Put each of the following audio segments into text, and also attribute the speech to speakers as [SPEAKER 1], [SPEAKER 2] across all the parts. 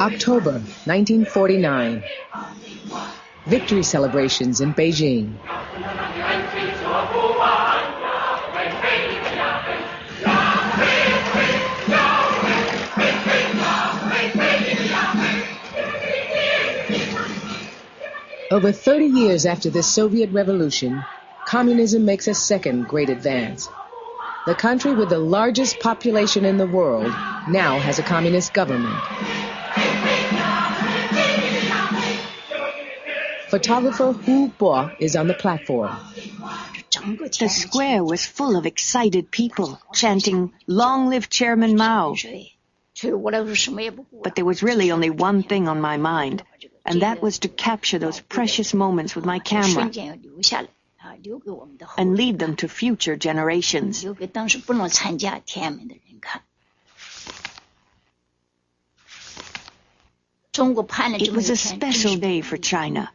[SPEAKER 1] October 1949. Victory celebrations in Beijing. Over 30 years after the Soviet Revolution, communism makes a second great advance. The country with the largest population in the world now has a communist government. Photographer Hu Bo is on the platform.
[SPEAKER 2] The square was full of excited people, chanting, "Long live Chairman Mao." But there was really only one thing on my mind, and that was to capture those precious moments with my camera and leave them to future generations. It was a special day for China.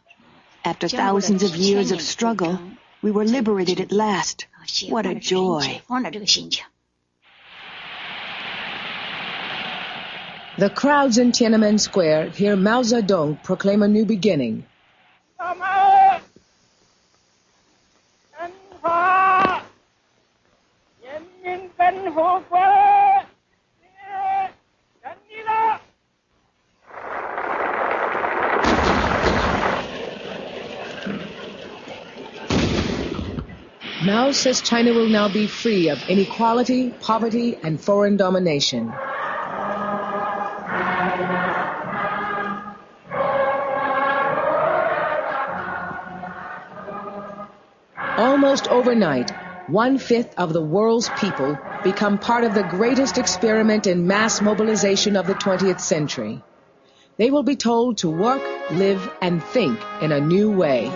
[SPEAKER 2] After thousands of years of struggle, we were liberated at last. What a joy.
[SPEAKER 1] The crowds in Tiananmen Square hear Mao Zedong proclaim a new beginning. Mao says China will now be free of inequality, poverty, and foreign domination. Almost overnight, 1/5 of the world's people become part of the greatest experiment in mass mobilization of the 20th century. They will be told to work, live, and think in a new way.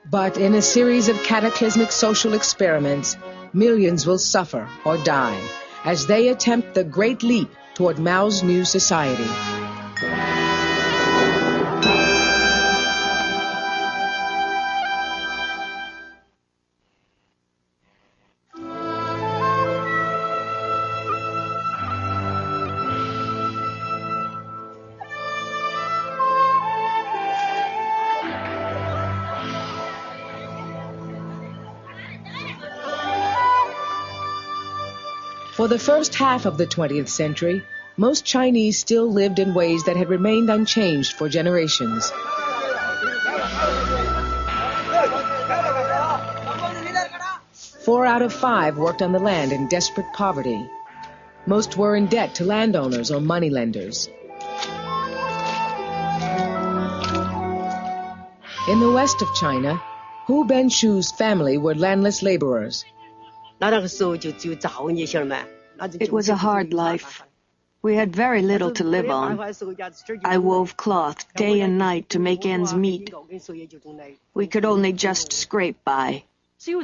[SPEAKER 1] But in a series of cataclysmic social experiments, millions will suffer or die as they attempt the great leap toward Mao's new society. For the first half of the 20th century, most Chinese still lived in ways that had remained unchanged for generations. Four out of 5 worked on the land in desperate poverty. Most were in debt to landowners or moneylenders. In the west of China, Hu Benshu's family were landless laborers.
[SPEAKER 2] It was a hard life. We had very little to live on. I wove cloth day and night to make ends meet. We could only just scrape by. In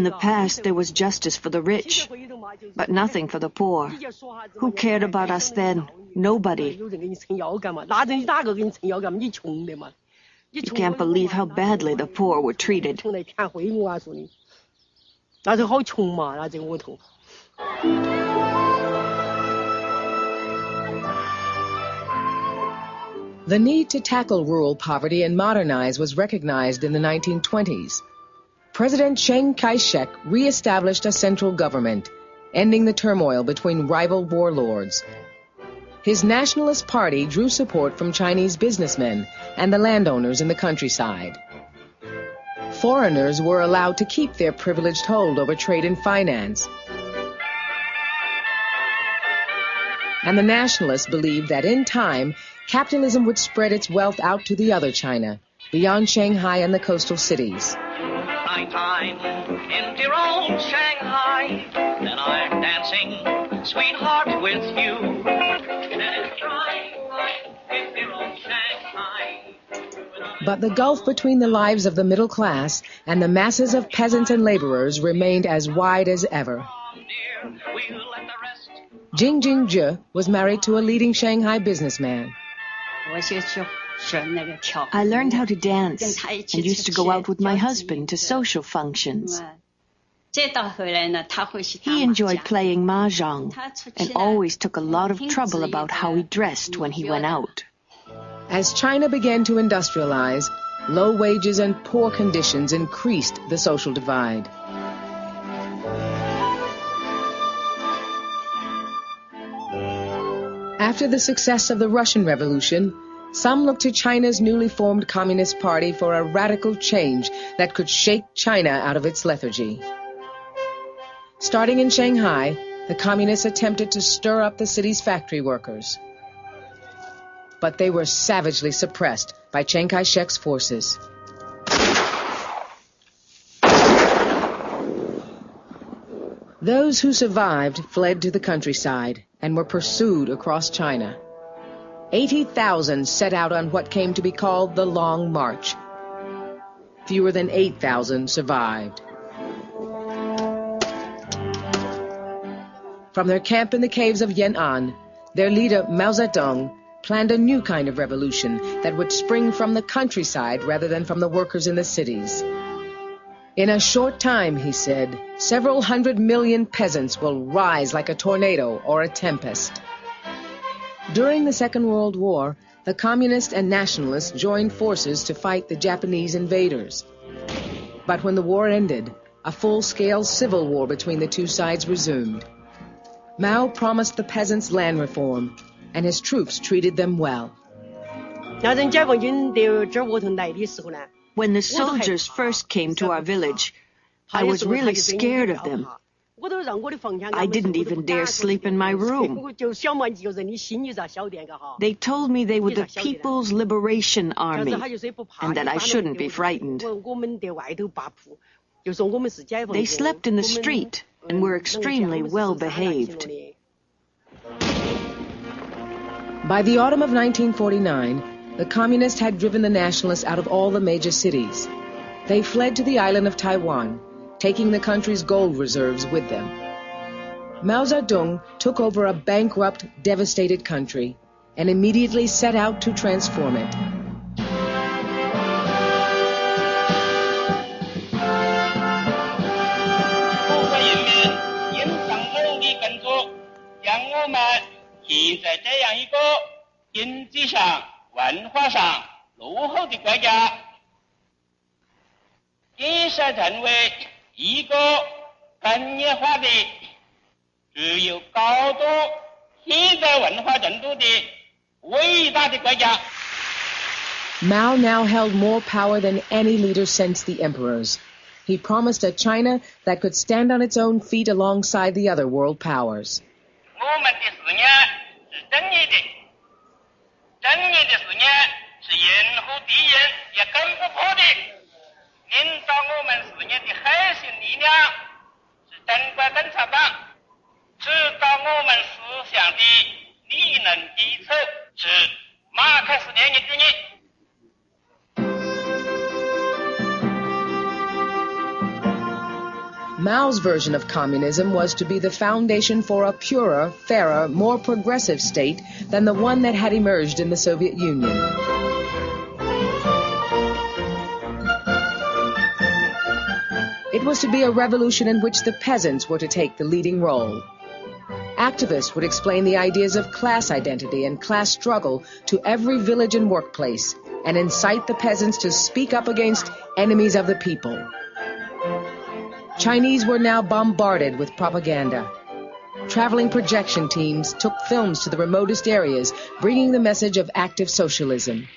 [SPEAKER 2] the past, there was justice for the rich, but nothing for the poor. Who cared about us then? Nobody. You can't believe how badly the poor were treated.
[SPEAKER 1] The need to tackle rural poverty and modernize was recognized in the 1920s. President Chiang Kai-shek re-established a central government, ending the turmoil between rival warlords. His Nationalist Party drew support from Chinese businessmen and the landowners in the countryside. Foreigners were allowed to keep their privileged hold over trade and finance. And the nationalists believed that in time, capitalism would spread its wealth out to the other China, beyond Shanghai and the coastal cities.
[SPEAKER 3] Nighttime in dear old Shanghai, then I'm dancing, sweetheart, with you.
[SPEAKER 1] But the gulf between the lives of the middle class and the masses of peasants and laborers remained as wide as ever. Jing Jingzhe was married to a leading Shanghai businessman.
[SPEAKER 2] I learned how to dance and used to go out with my husband to social functions. He enjoyed playing mahjong and always took a lot of trouble about how he dressed when he went out.
[SPEAKER 1] As China began to industrialize, low wages and poor conditions increased the social divide. After the success of the Russian Revolution, some looked to China's newly formed Communist Party for a radical change that could shake China out of its lethargy. Starting in Shanghai, the Communists attempted to stir up the city's factory workers. But they were savagely suppressed by Chiang Kai-shek's forces. Those who survived fled to the countryside and were pursued across China. 80,000 set out on what came to be called the Long March. Fewer than 8,000 survived. From their camp in the caves of Yan'an, their leader Mao Zedong planned a new kind of revolution that would spring from the countryside rather than from the workers in the cities. In a short time, he said, several 100 million peasants will rise like a tornado or a tempest. During the Second World War, the Communists and Nationalists joined forces to fight the Japanese invaders. But when the war ended, a full-scale civil war between the two sides resumed. Mao promised the peasants land reform, and his troops treated them well.
[SPEAKER 2] When the soldiers first came to our village, I was really scared of them. I didn't even dare sleep in my room. They told me they were the People's Liberation Army, and that I shouldn't be frightened. They slept in the street and were extremely well behaved.
[SPEAKER 1] By the autumn of 1949, the Communists had driven the Nationalists out of all the major cities. They fled to the island of Taiwan, taking the country's gold reserves with them. Mao Zedong took over a bankrupt, devastated country and immediately set out to transform it. Mao now held more power than any leader since the emperors. He promised a China that could stand on its own feet alongside the other world powers. Mao's version of communism was to be the foundation for a purer, fairer, more progressive state than the one that had emerged in the Soviet Union. It was to be a revolution in which the peasants were to take the leading role. Activists would explain the ideas of class identity and class struggle to every village and workplace and incite the peasants to speak up against enemies of the people. Chinese were now bombarded with propaganda. Traveling projection teams took films to the remotest areas, bringing the message of active socialism.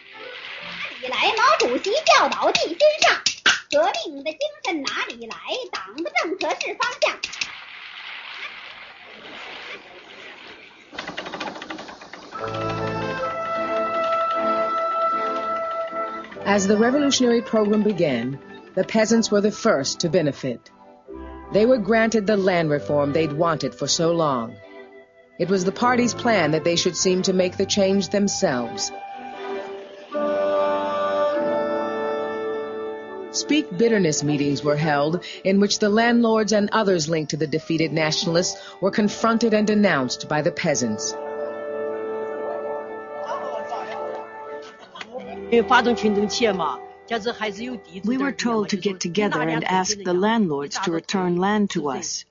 [SPEAKER 1] As the revolutionary program began, the peasants were the first to benefit. They were granted the land reform they'd wanted for so long. It was the party's plan that they should seem to make the change themselves. Speak Bitterness meetings were held in which the landlords and others linked to the defeated nationalists were confronted and denounced by the peasants.
[SPEAKER 2] We were told to get together and ask the landlords to return land to us.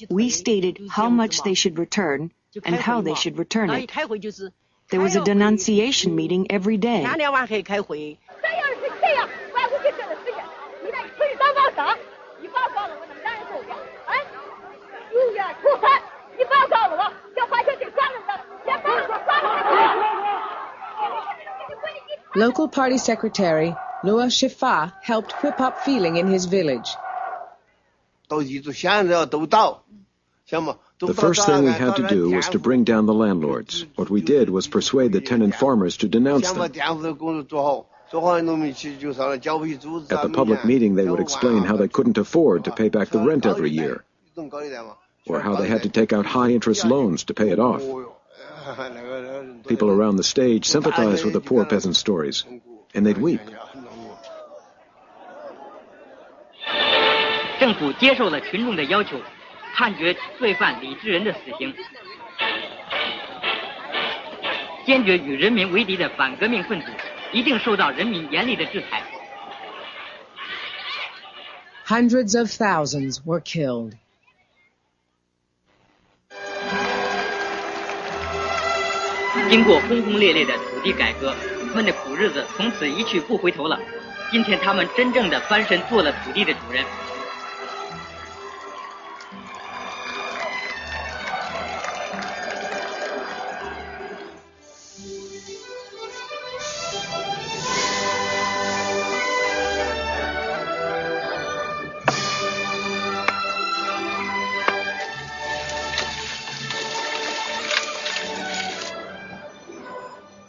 [SPEAKER 2] We stated how much they should return and how they should return it. There was a denunciation meeting every day.
[SPEAKER 1] Local party secretary Lua Shifa helped whip up feeling in his village.
[SPEAKER 4] The first thing we had to do was to bring down the landlords. What we did was persuade the tenant farmers to denounce them. At the public meeting, they would explain how they couldn't afford to pay back the rent every year, or how they had to take out high-interest loans to pay it off. People around the stage sympathized with the poor peasant stories, and they'd weep.
[SPEAKER 5] 政府接受了群众的要求，判决罪犯李志仁的死刑，坚决与人民为敌的反革命分子一定受到人民严厉的制裁。
[SPEAKER 1] Hundreds of thousands were killed.
[SPEAKER 5] 经过轰轰烈烈的土地改革，他们的苦日子从此一去不回头了。今天他们真正的翻身做了土地的主人。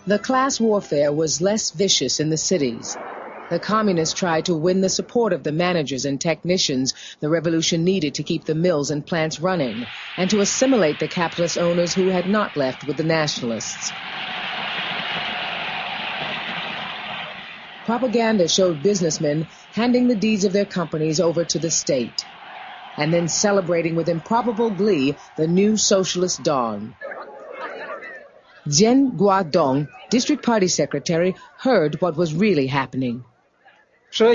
[SPEAKER 1] The class warfare was less vicious in the cities. The communists tried to win the support of the managers and technicians the revolution needed to keep the mills and plants running, and to assimilate the capitalist owners who had not left with the nationalists. Propaganda showed businessmen handing the deeds of their companies over to the state, and then celebrating with improbable glee the new socialist dawn. Jian Guodong, district party secretary, heard what was really happening.
[SPEAKER 4] By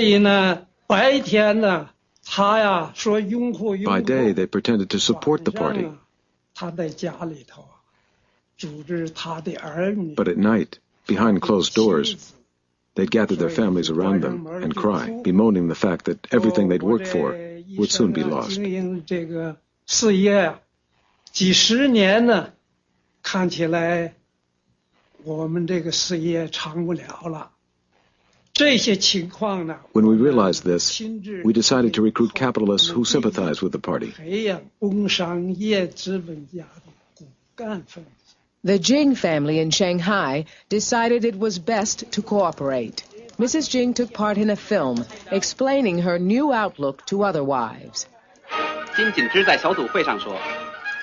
[SPEAKER 4] day, they pretended to support the party. But at night, behind closed doors, they'd gather their families around them and cry, bemoaning the fact that everything they'd worked for would soon be lost. When we realized this, we decided to recruit capitalists who sympathize with the party.
[SPEAKER 1] The Jing family in Shanghai decided it was best to cooperate. Mrs. Jing took part in a film explaining her new outlook to other wives.
[SPEAKER 6] 金锦芝在小组会上说，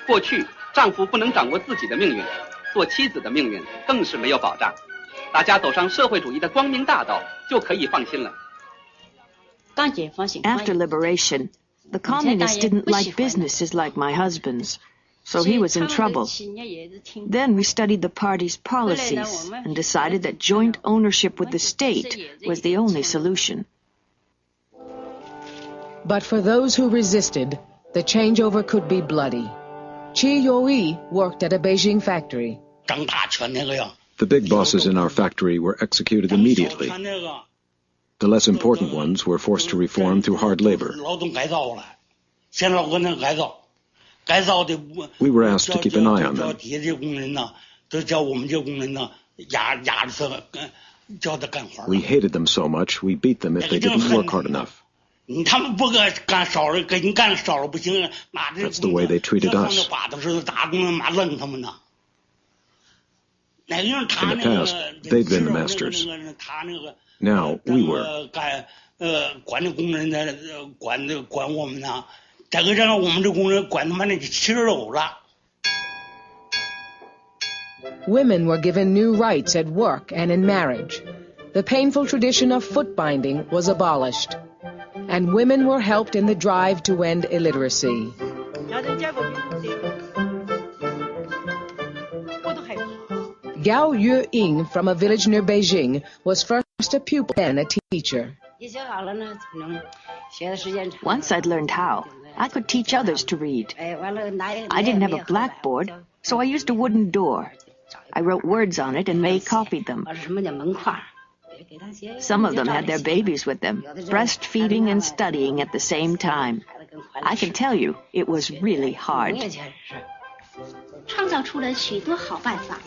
[SPEAKER 6] 过去丈夫不能掌握自己的命运。 做妻子的命运更是没有保障，大家走上社会主义的光明大道就可以放心了。
[SPEAKER 2] After liberation, the communists didn't like businesses like my husband's, so he was in trouble. Then we studied the party's policies and decided that joint ownership with the state was the only solution.
[SPEAKER 1] But for those who resisted, the changeover could be bloody. Chi Yoi worked at a Beijing factory.
[SPEAKER 4] The big bosses in our factory were executed immediately. The less important ones were forced to reform through hard labor. We were asked to keep an eye on them. We hated them so much, we beat them if they didn't work hard enough. That's the way they treated us. In the past, they'd been the masters. Now, we were.
[SPEAKER 1] Women were given new rights at work and in marriage. The painful tradition of foot binding was abolished, and women were helped in the drive to end illiteracy. Gao Yue-ying from a village near Beijing was first a pupil, then a teacher.
[SPEAKER 2] Once I'd learned how, I could teach others to read. I didn't have a blackboard, so I used a wooden door. I wrote words on it and May copied them. Some of them had their babies with them, breastfeeding and studying at the same time. I can tell you, it was really hard.
[SPEAKER 7] 创造出了许多好办法，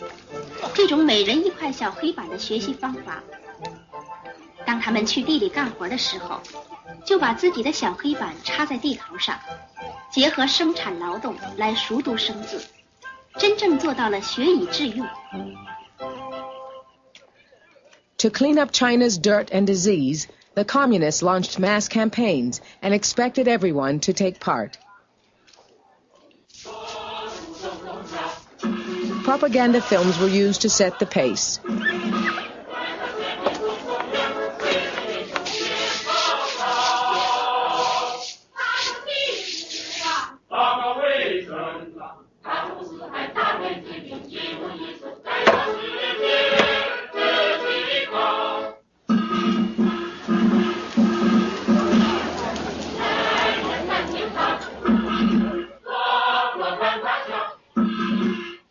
[SPEAKER 7] 这种每人一块小黑板的学习方法。当他们去地里干活的时候，就把自己的小黑板插在地头上，结合生产劳动来熟读生字，真正做到了学以致用。
[SPEAKER 1] To clean up China's dirt and disease, the communists launched mass campaigns and expected everyone to take part. Propaganda films were used to set the pace.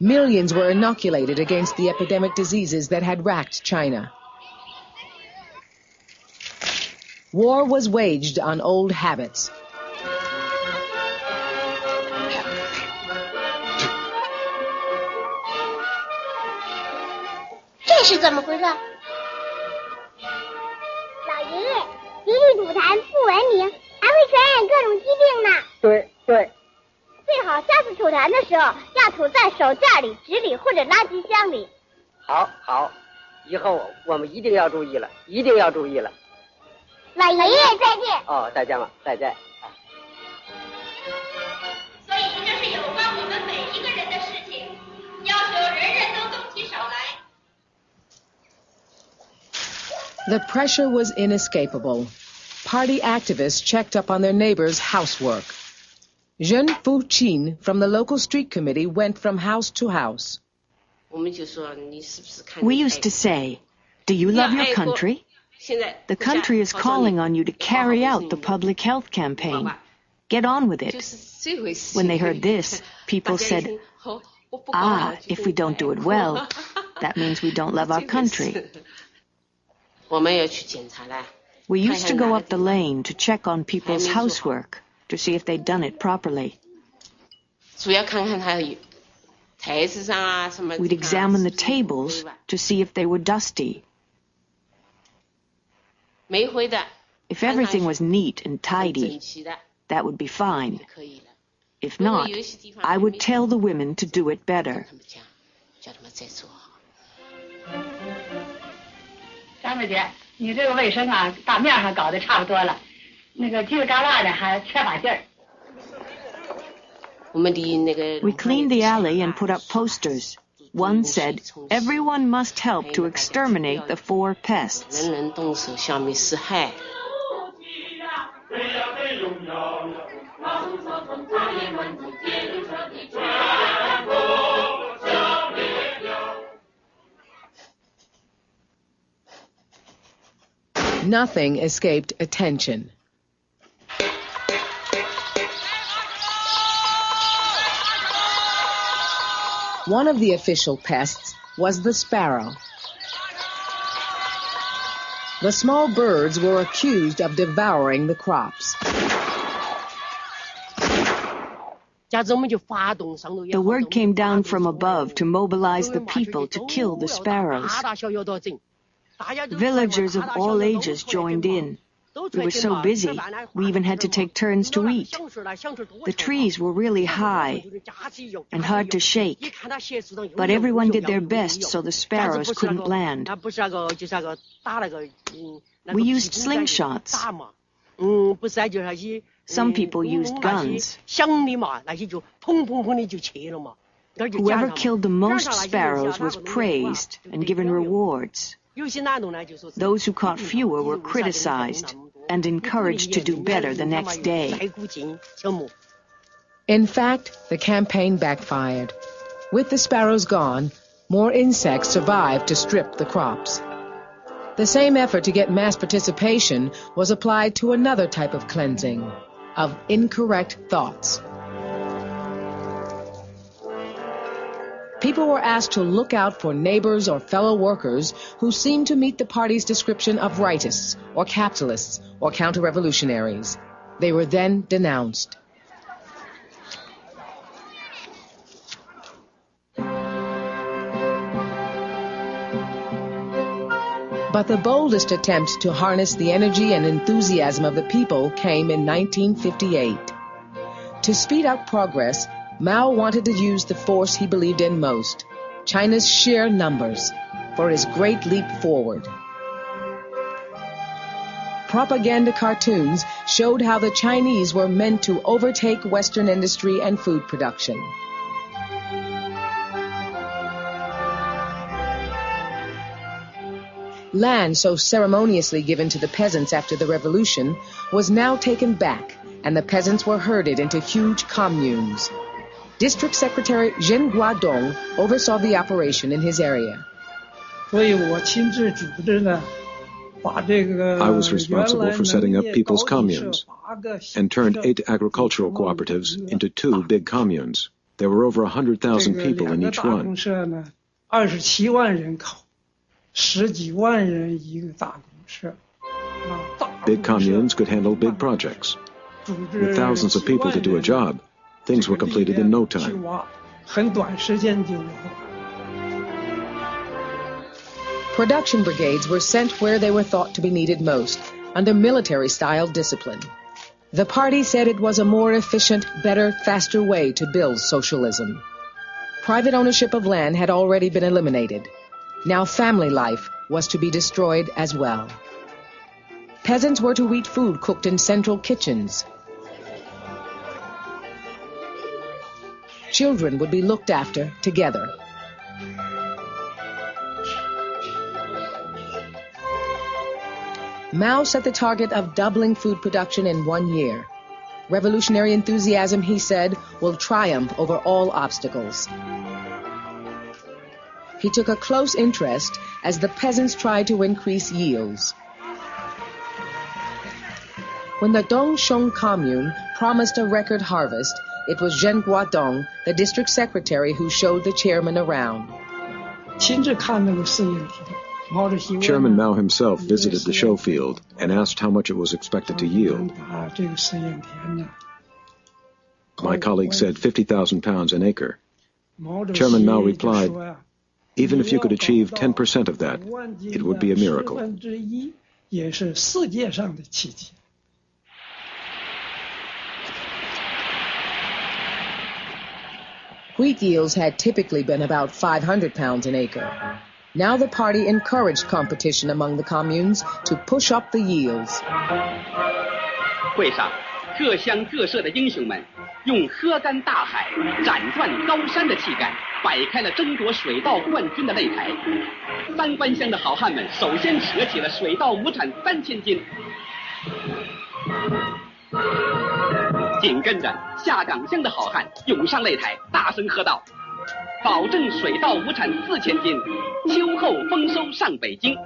[SPEAKER 1] Millions were inoculated against the epidemic diseases that had racked China. War was waged on old habits.
[SPEAKER 8] This is what is wrong? 老爷爷，集体吐痰不文明，还会传染各种疾病呢。对。最好下次吐痰的时候要吐在手绢里、纸里或者垃圾箱里。
[SPEAKER 9] 好，以后我们一定要注意了，一定要注意了。
[SPEAKER 8] 老爷爷再见。
[SPEAKER 9] 哦，再见了，再见。
[SPEAKER 7] 所以这是有关我们每一个人的事情，要求人人都动起手来。
[SPEAKER 1] The pressure was inescapable. Party activists checked up on their neighbors' housework. Zhen Fuqin from the local street committee went from house to house.
[SPEAKER 2] We used to say, "Do you love your country?" The country is calling on you to carry out the public health campaign. Get on with it. When they heard this, people said, if we don't do it well, that means we don't love our country. We used to go up the lane to check on people's housework, to see if they'd done it properly. We'd examine the tables to see if they were dusty. If everything was neat and tidy, that would be fine. If not, I would tell the women to do it better.
[SPEAKER 10] 张大姐，你这个卫生啊，大面上搞得差不多了，那个犄旮旯的还缺把劲儿。
[SPEAKER 2] We cleaned the alley and put up posters. One said, "Everyone must help to exterminate the 4 pests."
[SPEAKER 1] Nothing escaped attention. One of the official pests was the sparrow. The small birds were accused of devouring the crops.
[SPEAKER 2] The word came down from above to mobilize the people to kill the sparrows. Villagers of all ages joined in. We were so busy, we even had to take turns to eat. The trees were really high and hard to shake, but everyone did their best so the sparrows couldn't land. We used slingshots. Some people used guns. Whoever killed the most sparrows was praised and given rewards. Those who caught fewer were criticized and encouraged to do better the next day.
[SPEAKER 1] In fact, the campaign backfired. With the sparrows gone, more insects survived to strip the crops. The same effort to get mass participation was applied to another type of cleansing, of incorrect thoughts. People were asked to look out for neighbors or fellow workers who seemed to meet the party's description of rightists or capitalists or counter-revolutionaries. They were then denounced. But the boldest attempts to harness the energy and enthusiasm of the people came in 1958. To speed up progress, Mao wanted to use the force he believed in most, China's sheer numbers, for his great leap forward. Propaganda cartoons showed how the Chinese were meant to overtake Western industry and food production. Land so ceremoniously given to the peasants after the revolution was now taken back, and the peasants were herded into huge communes. District Secretary Zhen Guodong oversaw the operation in his area.
[SPEAKER 4] I was responsible for setting up people's communes and turned 8 agricultural cooperatives into 2 big communes. There were over 100,000 people in each one. Big communes could handle big projects. With thousands of people to do a job, things were completed in no time.
[SPEAKER 1] Production brigades were sent where they were thought to be needed most, under military-style discipline. The party said it was a more efficient, better, faster way to build socialism. Private ownership of land had already been eliminated. Now family life was to be destroyed as well. Peasants were to eat food cooked in central kitchens. Children would be looked after together. Mao set the target of doubling food production in 1 year. Revolutionary enthusiasm, he said, will triumph over all obstacles. He took a close interest as the peasants tried to increase yields. When the Dongsheng commune promised a record harvest, it was Zhen Guodong, the district secretary, who showed the chairman around.
[SPEAKER 4] Chairman Mao himself visited the show field and asked how much it was expected to yield. My colleague said 50,000 pounds an acre. Chairman Mao replied, even if you could achieve 10% of that, it would be a miracle.
[SPEAKER 1] Wheat yields had typically been about 500 pounds an acre. Now the party encouraged competition among the communes to push up the yields.
[SPEAKER 6] 会上，各乡各社的英雄们用喝干大海、斩断高山的气概，摆开了争夺水稻冠军的擂台。三关乡的好汉们首先扯起了水稻亩产3000斤。紧跟着，下岗乡的好汉涌上擂台，大声喝道：“保证水稻亩产4000斤，秋后丰收上北京。”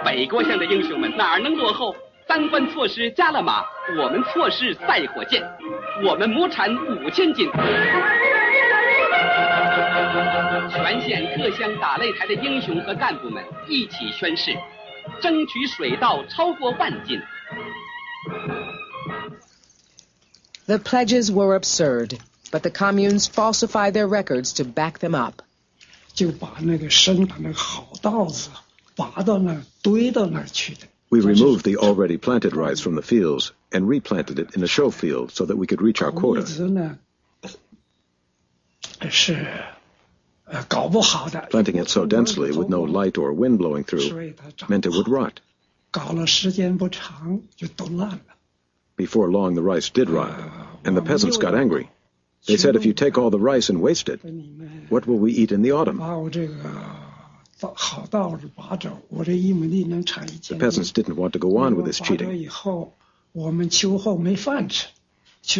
[SPEAKER 6] 北郭乡的英雄们哪能落后？三关错失加了马，我们错失赛火箭，我们亩产5000斤。全县各乡打擂台的英雄和干部们一起宣誓，争取水稻超过10000斤。
[SPEAKER 1] The pledges were absurd, but the communes falsified their records to back them up.
[SPEAKER 11] 就把那个生的那个好稻子拔到那儿堆到那儿去的。
[SPEAKER 4] We removed the already planted rice from the fields and replanted it in a show field so that we could reach our quota. Planting it so densely with no light or wind blowing through meant it would rot. Before long, the rice did rot, and the peasants got angry. They said, if you take all the rice and waste it, what will we eat in the autumn? The peasants didn't want to go on with this cheating.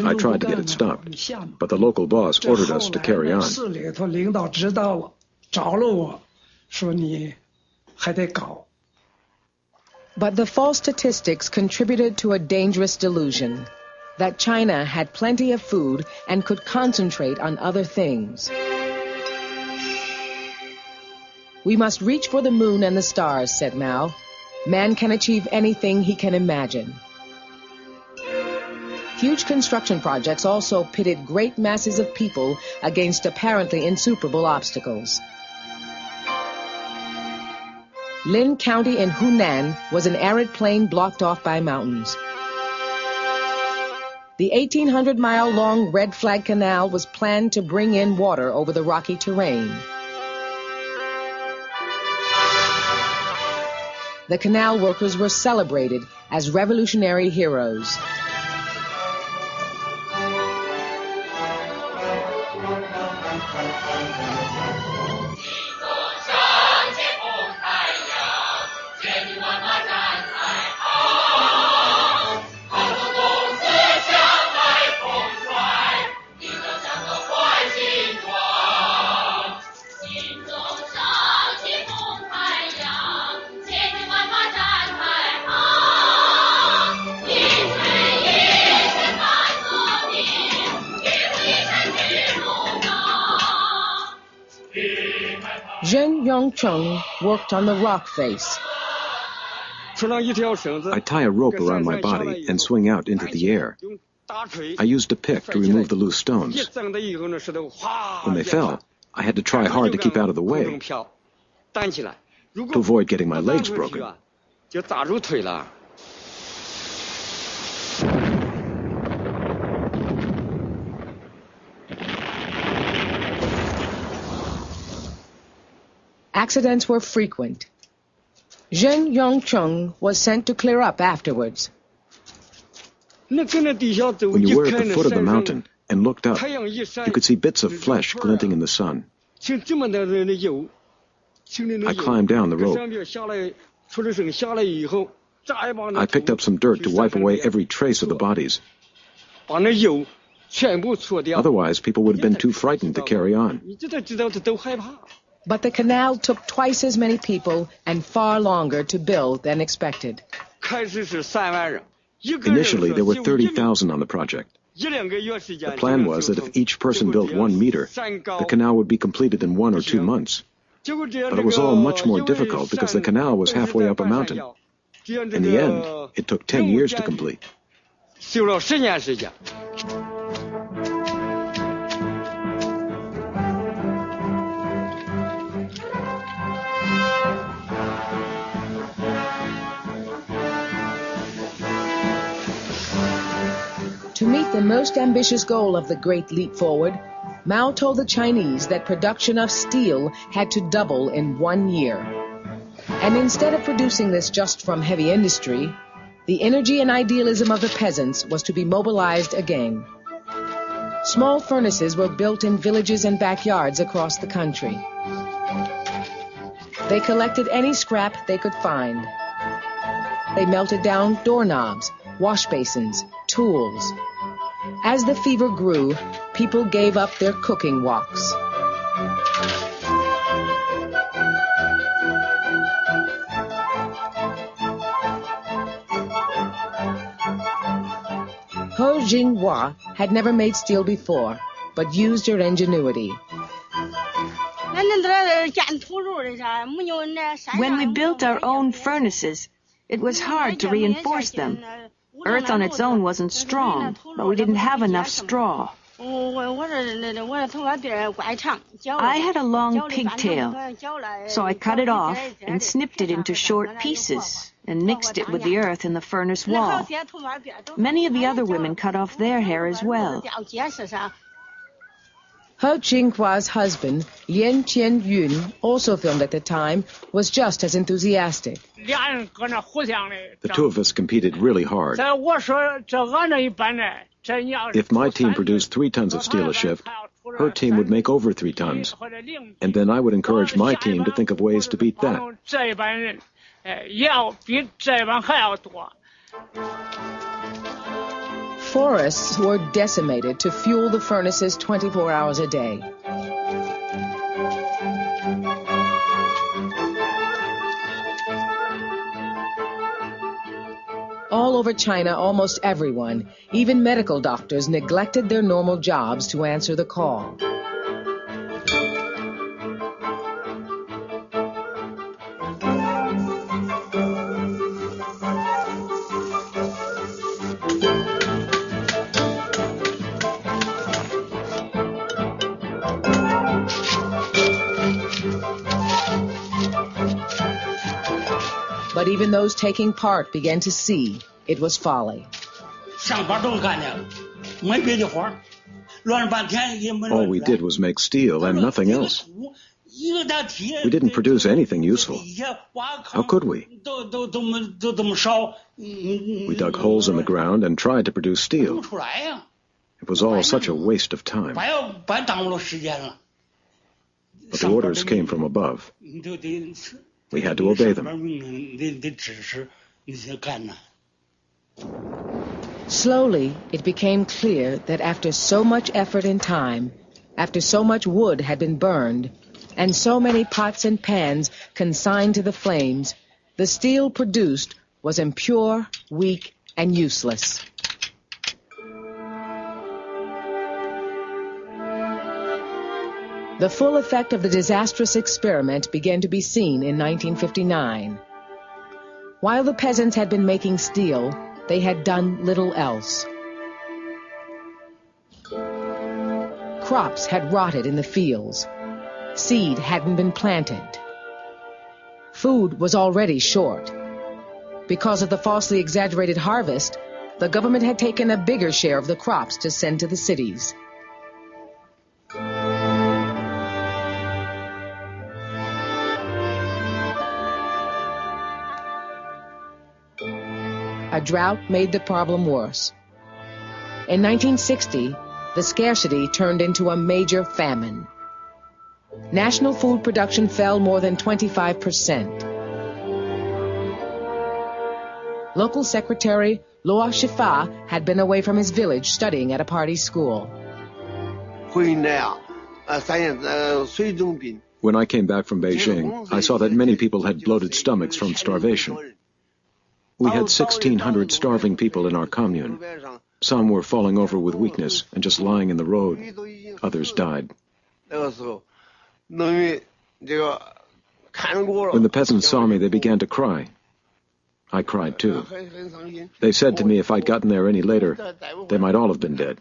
[SPEAKER 4] I tried to get it stopped, but the local boss ordered us to carry on.
[SPEAKER 1] But the false statistics contributed to a dangerous delusion that China had plenty of food and could concentrate on other things. We must reach for the moon and the stars, said Mao. Man can achieve anything he can imagine. Huge construction projects also pitted great masses of people against apparently insuperable obstacles. Lin County in Hunan was an arid plain blocked off by mountains. The 1,800-mile-long Red Flag Canal was planned to bring in water over the rocky terrain. The canal workers were celebrated as revolutionary heroes. Zheng Yongcheng worked on the rock face.
[SPEAKER 4] I tie a rope around my body and swing out into the air. I used a pick to remove the loose stones. When they fell, I had to try hard to keep out of the way, to avoid getting my legs broken.
[SPEAKER 1] Accidents were frequent. Zheng Yongcheng was sent to clear up afterwards.
[SPEAKER 4] When you were at the foot of the mountain and looked up, you could see bits of flesh glinting in the sun. I climbed down the rope. I picked up some dirt to wipe away every trace of the bodies. Otherwise, people would have been too frightened to carry on.
[SPEAKER 1] But the canal took twice as many people and far longer to build than expected.
[SPEAKER 4] Initially, there were 30,000 on the project. The plan was that if each person built 1 meter, the canal would be completed in 1 or 2 months. But it was all much more difficult because the canal was halfway up a mountain. In the end, it took 10 years to complete.
[SPEAKER 1] To meet the most ambitious goal of the Great Leap Forward, Mao told the Chinese that production of steel had to double in 1 year. And instead of producing this just from heavy industry, the energy and idealism of the peasants was to be mobilized again. Small furnaces were built in villages and backyards across the country. They collected any scrap they could find. They melted down doorknobs, wash basins, tools. As the fever grew, people gave up their cooking woks. Ho Jinghua had never made steel before, but used her ingenuity.
[SPEAKER 2] When we built our own furnaces, it was hard to reinforce them. Earth on its own wasn't strong, but we didn't have enough straw. I had a long pigtail, so I cut it off and snipped it into short pieces and mixed it with the earth in the furnace wall. Many of the other women cut off their hair as well.
[SPEAKER 1] Ho Jinghua's husband, Lien Qianyun, also filmed at the time, was just as enthusiastic.
[SPEAKER 4] The two of us competed really hard. If my team produced 3 tons of steel a shift, her team would make over 3 tons. And then I would encourage my team to think of ways to beat that.
[SPEAKER 1] Forests were decimated to fuel the furnaces 24 hours a day. all over China, almost everyone, even medical doctors, neglected their normal jobs to answer the call. But even those taking part began to see it was folly.
[SPEAKER 4] All we did was make steel and nothing else. We didn't produce anything useful. How could we? We dug holes in the ground and tried to produce steel. It was all such a waste of time. But the orders came from above. We had to obey them.
[SPEAKER 1] Slowly, it became clear that after so much effort and time, after so much wood had been burned, and so many pots and pans consigned to the flames, the steel produced was impure, weak, and useless. The full effect of the disastrous experiment began to be seen in 1959. While the peasants had been making steel, they had done little else. Crops had rotted in the fields. Seed hadn't been planted. Food was already short. Because of the falsely exaggerated harvest, the government had taken a bigger share of the crops to send to the cities. A drought made the problem worse. In 1960, the scarcity turned into a major famine. National food production fell more than 25%. Local Secretary Luo Shifa had been away from his village studying at a party school.
[SPEAKER 4] When I came back from Beijing, I saw that many people had bloated stomachs from starvation. We had 1,600 starving people in our commune. Some were falling over with weakness and just lying in the road. Others died. When the peasants saw me, they began to cry. I cried too. They said to me if I'd gotten there any later, they might all have been dead.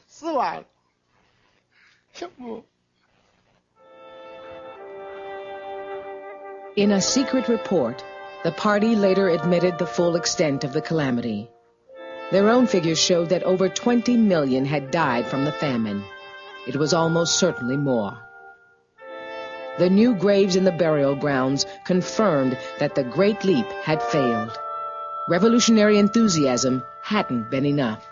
[SPEAKER 1] In a secret report, the party later admitted the full extent of the calamity. Their own figures showed that over 20 million had died from the famine. It was almost certainly more. The new graves in the burial grounds confirmed that the Great Leap had failed. Revolutionary enthusiasm hadn't been enough.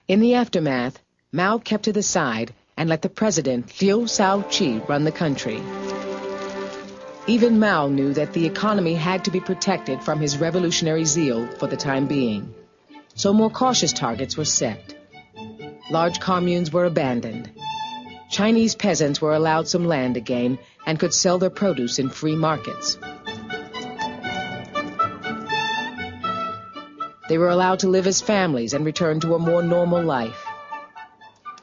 [SPEAKER 1] In the aftermath, Mao kept to the side and let the president Liu Shaoqi run the country. Even Mao knew that the economy had to be protected from his revolutionary zeal for the time being. So more cautious targets were set. Large communes were abandoned. Chinese peasants were allowed some land again and could sell their produce in free markets. They were allowed to live as families and return to a more normal life.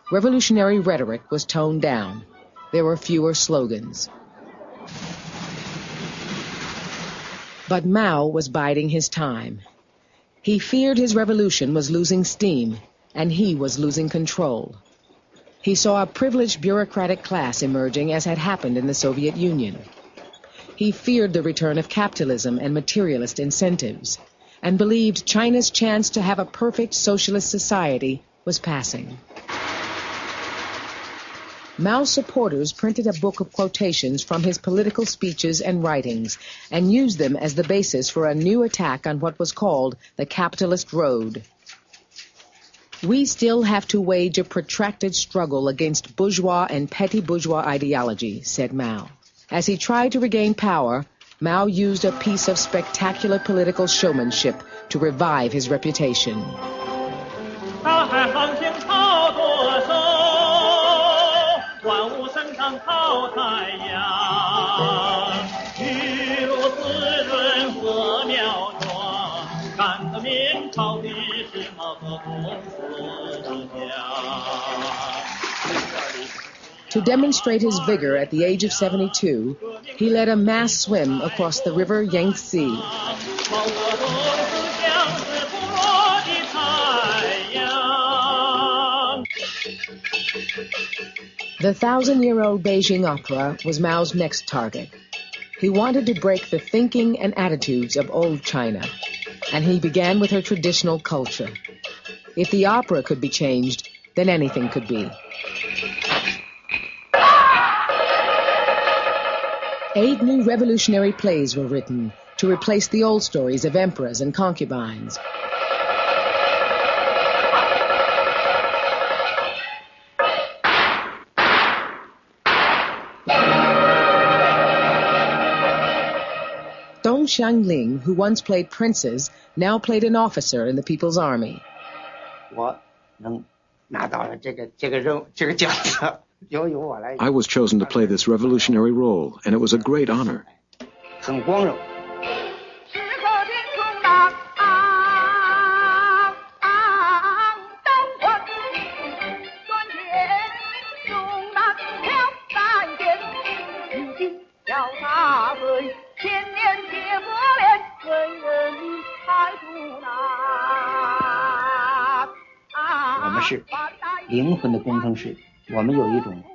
[SPEAKER 1] Revolutionary rhetoric was toned down. There were fewer slogans. But Mao was biding his time. He feared his revolution was losing steam, and he was losing control. He saw a privileged bureaucratic class emerging as had happened in the Soviet Union. He feared the return of capitalism and materialist incentives, and believed China's chance to have a perfect socialist society was passing. Mao's supporters printed a book of quotations from his political speeches and writings and used them as the basis for a new attack on what was called the capitalist road. We still have to wage a protracted struggle against bourgeois and petty bourgeois ideology, said Mao. As he tried to regain power, Mao used a piece of spectacular political showmanship to revive his reputation. To demonstrate his vigor at the age of 72, he led a mass swim across the river Yangtze. The 1,000-year-old Beijing opera was Mao's next target. He wanted to break the thinking and attitudes of old China, and he began with her traditional culture. If the opera could be changed, then anything could be. 8 new revolutionary plays were written to replace the old stories of emperors and concubines. Dong Xiangling, who once played princes, now played an officer in the People's Army.
[SPEAKER 4] I was chosen to play this revolutionary role, and it was a great honor.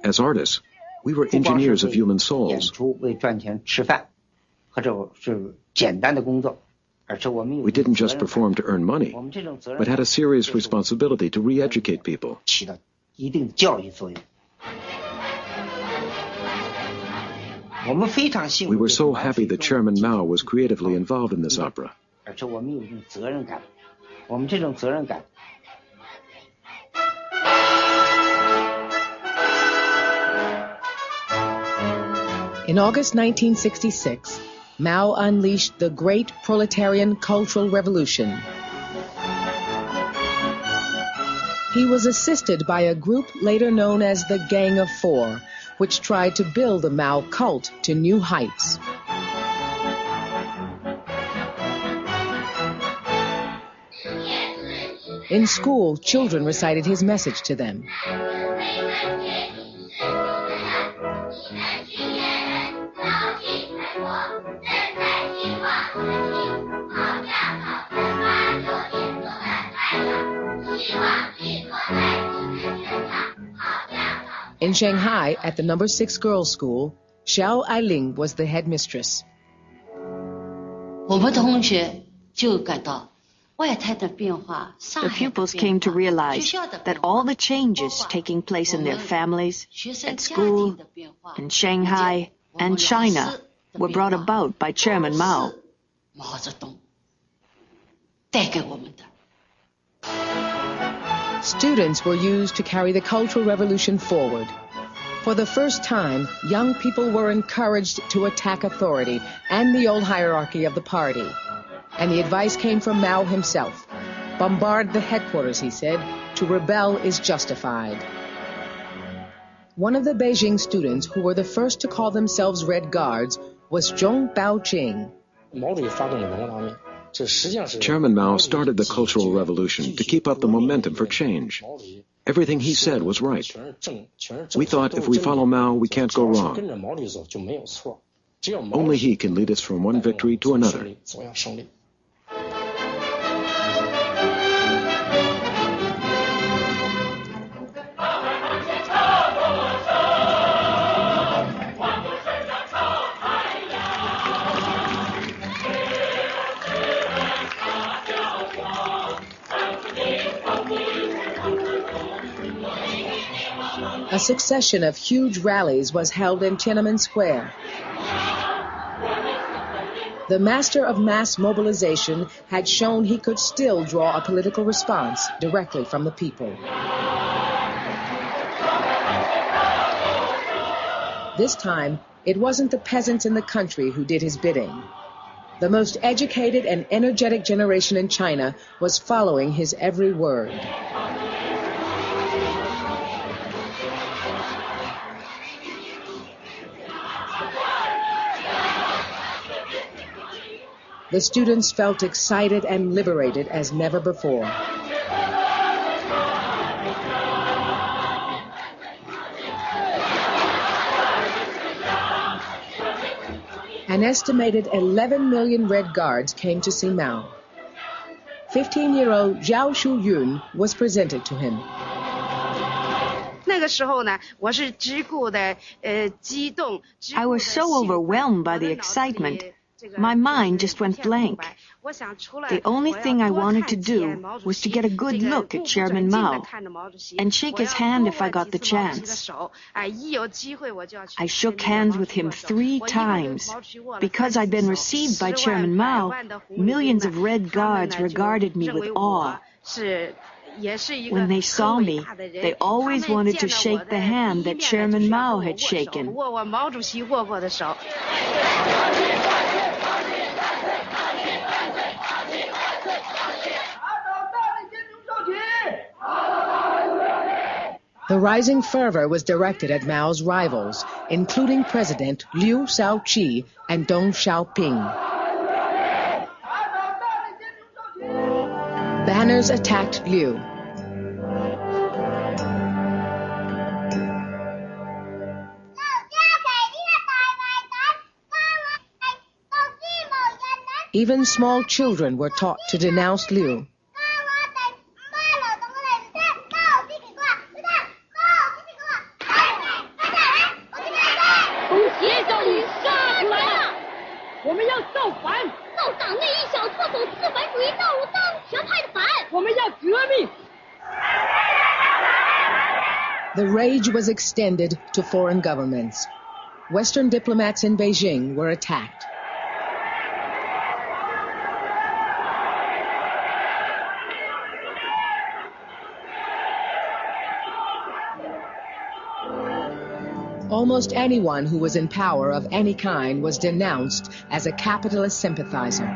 [SPEAKER 4] As artists, we were engineers of human souls. We didn't just perform to earn money, but had a serious responsibility to re-educate people. We were so happy that Chairman Mao was creatively involved in this opera.
[SPEAKER 1] In August 1966, Mao unleashed the Great Proletarian Cultural Revolution. He was assisted by a group later known as the Gang of Four, which tried to build the Mao cult to new heights. In school, children recited his message to them. In Shanghai, at the No. 6 girls' school, Xiao Ailing was the headmistress.
[SPEAKER 2] The pupils came to realize that all the changes taking place in their families, at school, in Shanghai, and China were brought about by Chairman Mao.
[SPEAKER 1] Students were used to carry the Cultural Revolution forward. For the first time, young people were encouraged to attack authority and the old hierarchy of the party. And the advice came from Mao himself. Bombard the headquarters, he said. To rebel is justified. One of the Beijing students who were the first to call themselves Red Guards was Zhong Baojing.
[SPEAKER 4] Chairman Mao started the Cultural Revolution to keep up the momentum for change. Everything he said was right. We thought if we follow Mao, we can't go wrong. Only he can lead us from one victory to another.
[SPEAKER 1] A succession of huge rallies was held in Tiananmen Square. The master of mass mobilization had shown he could still draw a political response directly from the people. This time, it wasn't the peasants in the country who did his bidding. The most educated and energetic generation in China was following his every word. The students felt excited and liberated as never before. An estimated 11 million Red Guards came to see Mao. 15-year-old Zhao Shuyun was presented to him.
[SPEAKER 2] I was so overwhelmed by the excitement. My mind just went blank. The only thing I wanted to do was to get a good look at Chairman Mao and shake his hand if I got the chance. I shook hands with him 3 times. Because I'd been received by Chairman Mao, millions of Red Guards regarded me with awe. When they saw me, they always wanted to shake the hand that Chairman Mao had shaken.
[SPEAKER 1] The rising fervor was directed at Mao's rivals, including President Liu Shaoqi and Deng Xiaoping. Banners attacked Liu. Even small children were taught to denounce Liu. The rage was extended to foreign governments. Western diplomats in Beijing were attacked. Almost anyone who was in power of any kind was denounced as a capitalist sympathizer.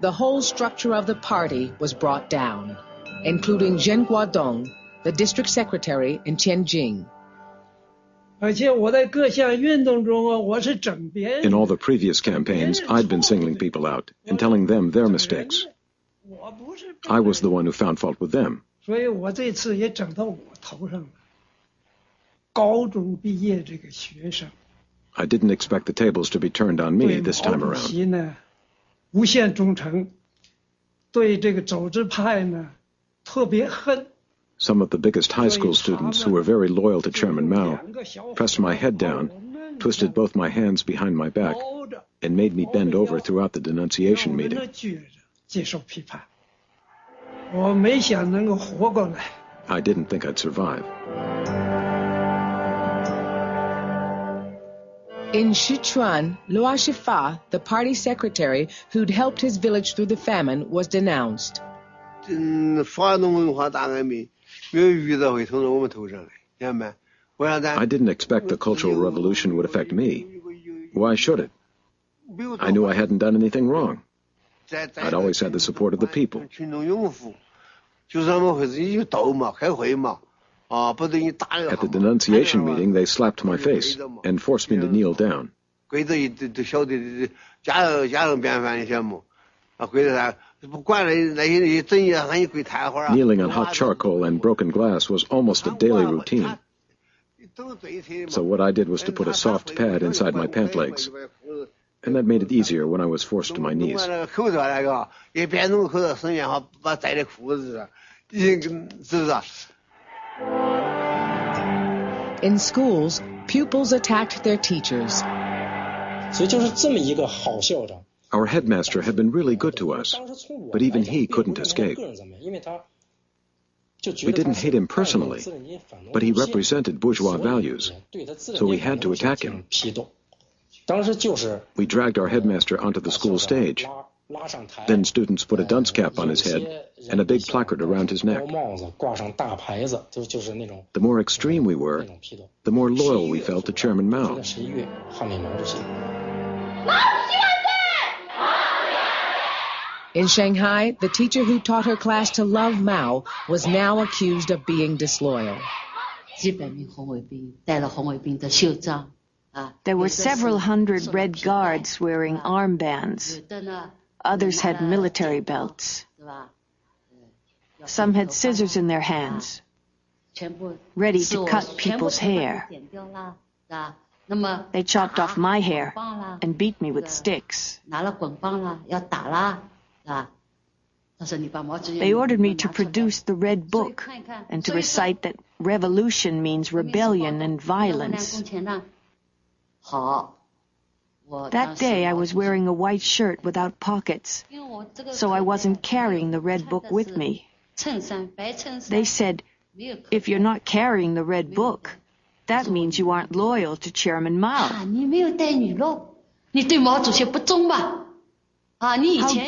[SPEAKER 1] The whole structure of the party was brought down, including Zhen Guodong, the district secretary in Tianjin.
[SPEAKER 4] In all the previous campaigns, I'd been singling people out and telling them their mistakes. I was the one who found fault with them. I didn't expect the tables to be turned on me this time around. Some of the biggest high school students who were very loyal to Chairman Mao pressed my head down, twisted both my hands behind my back, and made me bend over throughout the denunciation meeting. I didn't think I'd survive.
[SPEAKER 1] In Sichuan, Luo Shifa, the party secretary who'd helped his village through the famine, was denounced.
[SPEAKER 4] I didn't expect the Cultural Revolution would affect me. Why should it? I knew I hadn't done anything wrong. I'd always had the support of the people. At the denunciation meeting, they slapped my face and forced me to kneel down. Kneeling on hot charcoal and broken glass was almost a daily routine. So what I did was to put a soft pad inside my pant legs, and that made it easier when I was forced to my knees.
[SPEAKER 1] In schools, pupils attacked their teachers.
[SPEAKER 4] Our headmaster had been really good to us, but even he couldn't escape. We didn't hate him personally, but he represented bourgeois values, so we had to attack him. We dragged our headmaster onto the school stage. Then students put a dunce cap on his head and a big placard around his neck. The more extreme we were, the more loyal we felt to Chairman Mao.
[SPEAKER 1] In Shanghai, the teacher who taught her class to love Mao was now accused of being disloyal.
[SPEAKER 2] There were several hundred Red Guards wearing armbands. Others had military belts. Some had scissors in their hands. ready to cut people's hair. They chopped off my hair and beat me with sticks. They ordered me to produce the Red Book and to recite that revolution means rebellion and violence. That day I was wearing a white shirt without pockets, so I wasn't carrying the Red Book with me. They said, if you're not carrying the Red Book, that means you aren't loyal to Chairman Mao. How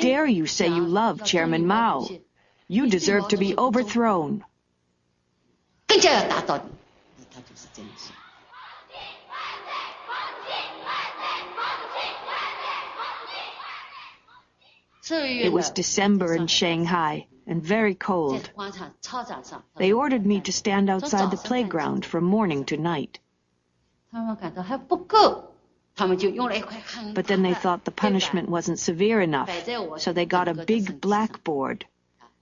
[SPEAKER 2] dare you say you love Chairman Mao? You deserve to be overthrown. It was December in Shanghai and very cold. They ordered me to stand outside the playground from morning to night. But then they thought the punishment wasn't severe enough, so they got a big blackboard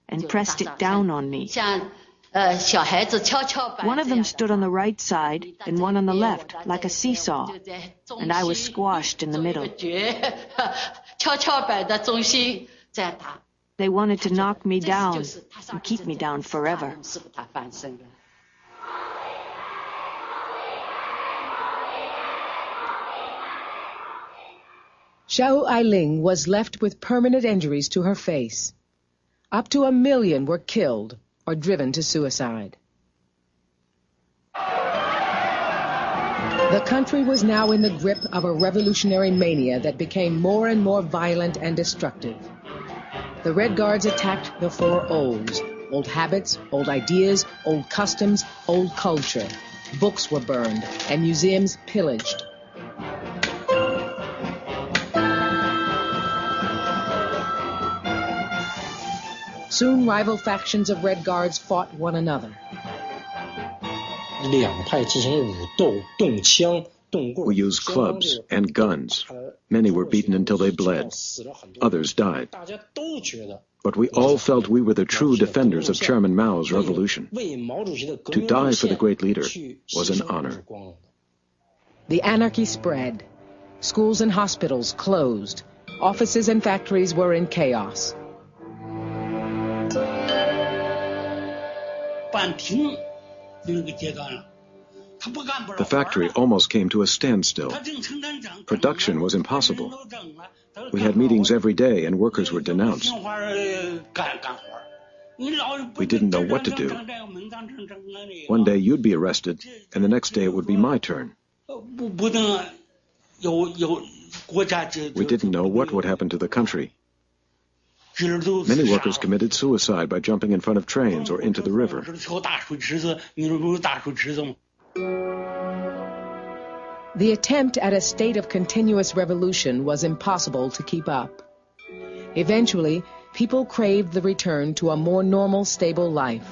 [SPEAKER 2] and pressed it down on me. One of them stood on the right side and one on the left, like a seesaw, and I was squashed in the middle. They wanted to knock me down and keep me down forever.
[SPEAKER 1] Xiao Ailing was left with permanent injuries to her face. Up to 1 million were killed or driven to suicide. The country was now in the grip of a revolutionary mania that became more and more violent and destructive. The Red Guards attacked the four olds: old habits, old ideas, old customs, old culture. Books were burned and museums pillaged. Soon rival factions of Red Guards fought one another.
[SPEAKER 4] We used clubs and guns. Many were beaten until they bled. Others died. But we all felt we were the true defenders of Chairman Mao's revolution. To die for the great leader was an honor.
[SPEAKER 1] The anarchy spread. Schools and hospitals closed. Offices and factories were in chaos.
[SPEAKER 4] The factory almost came to a standstill. Production was impossible. We had meetings every day and workers were denounced. We didn't know what to do. One day you'd be arrested, and the next day it would be my turn. We didn't know what would happen to the country. Many workers committed suicide by jumping in front of trains or into the river.
[SPEAKER 1] The attempt at a state of continuous revolution was impossible to keep up. Eventually, people craved the return to a more normal, stable life.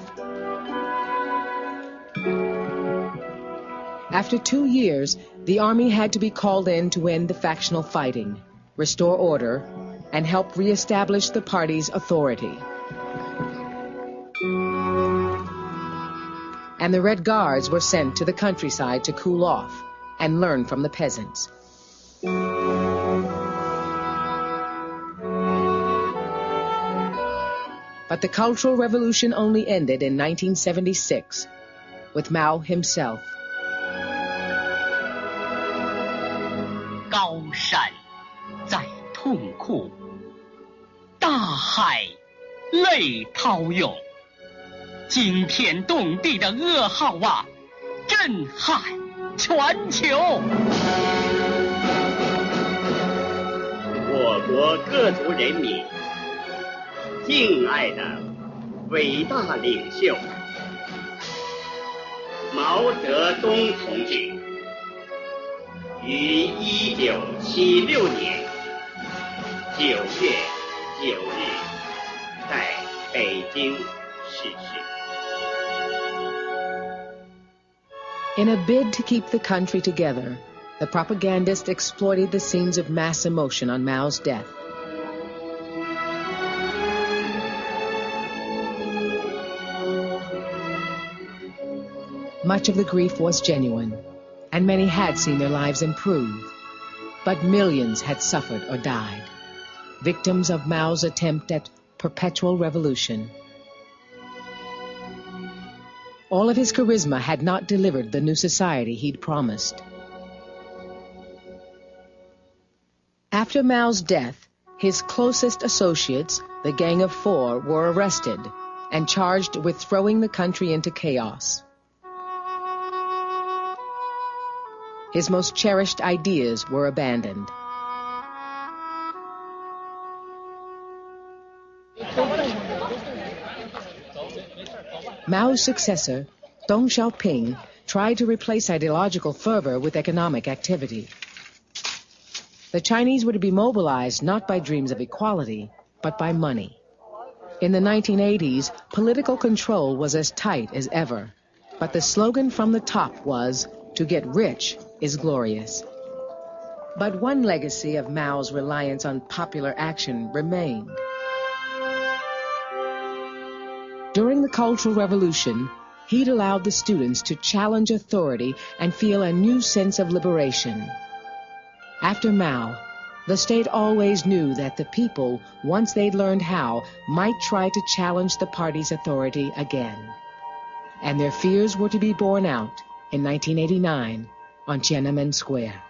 [SPEAKER 1] After 2 years, the army had to be called in to end the factional fighting, restore order, and help re-establish the party's authority. And the Red Guards were sent to the countryside to cool off and learn from the peasants. But the Cultural Revolution only ended in 1976 with Mao himself.
[SPEAKER 5] 高山在痛哭，大海泪涛涌，惊天动地的噩耗啊，震撼全球。
[SPEAKER 12] 我国各族人民敬爱的伟大领袖毛泽东同志于1976年9月9日在北京逝世。
[SPEAKER 1] In a bid to keep the country together, the propagandists exploited the scenes of mass emotion on Mao's death. Much of the grief was genuine, and many had seen their lives improve. But millions had suffered or died, victims of Mao's attempt at perpetual revolution. All of his charisma had not delivered the new society he'd promised. After Mao's death, his closest associates, the Gang of Four, were arrested and charged with throwing the country into chaos. His most cherished ideas were abandoned. Mao's successor, Deng Xiaoping, tried to replace ideological fervor with economic activity. The Chinese were to be mobilized not by dreams of equality, but by money. In the 1980s, political control was as tight as ever, but the slogan from the top was, "To get rich is glorious." But one legacy of Mao's reliance on popular action remained. During the Cultural Revolution, he'd allowed the students to challenge authority and feel a new sense of liberation. After Mao, the state always knew that the people, once they'd learned how, might try to challenge the party's authority again. And their fears were to be borne out in 1989 on Tiananmen Square.